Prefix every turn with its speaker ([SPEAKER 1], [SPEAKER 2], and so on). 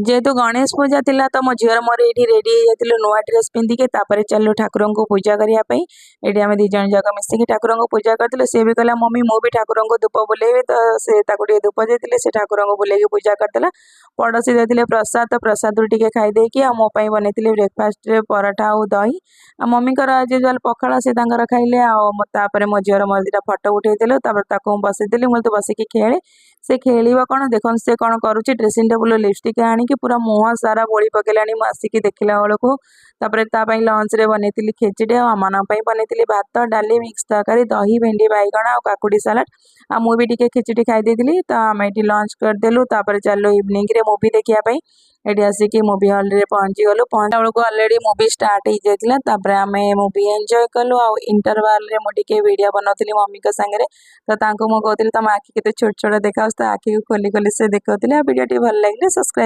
[SPEAKER 1] जेहेतु गणेश पूजा थिला तो मो झीर मोर ये रेडी हो नुआ ड्रेस पिंधिके तापर चलू ठाकुर को पूजा करने ये आम दिज जाक मिसिकी ठाकुर को पूजा करते सी भी कहला मम्मी मु भी ठाकुर को धूप बुलेबी तो से धूप देते से ठाकुर को बुले पूजा करदेला। पड़ोशी देते प्रसाद तो प्रसाद टी खाईदेकी आ मो बन ब्रेकफास्ट पराठा और दही आ मम्मी आज यूजुआल पखाला से खाइले आपर मो झीर मोर दुटा फटो उठेदेलु बसईदेली मुझे तो बसिकी खेले से खेल कौन देख से कौन करुच्ची ड्रेसिंग टेबुल लिपस्टिक आनिकी पूरा मुह सारा बोली पकेलानी आसिकी देखला बेलू लंच रे बनी खेचड़ी आम बनी भात डाली मिक्स तरकारी दही भेंडी बैगण आ काकुड़ी सालाड आ मुझे भी खिचड़ी खाई तो आम ये लंच करदेलु चलो इवनिंग रे मूवी देखापी ये आसिकी मूवी हॉल रे पहुंची गलु पहुंचा बेलू अलरेडी मूवी स्टार्ट हो जाता आम मूवी एंजॉय कलु आ इंटरवाल रे मुझे वीडियो बनाऊली मम्मी को सांगे तो मुझे कहती तुम आखि के छोट छोट देखा तो आखि को खोली खोली से देखा वीडियो भल लगे सब्सक्राइब।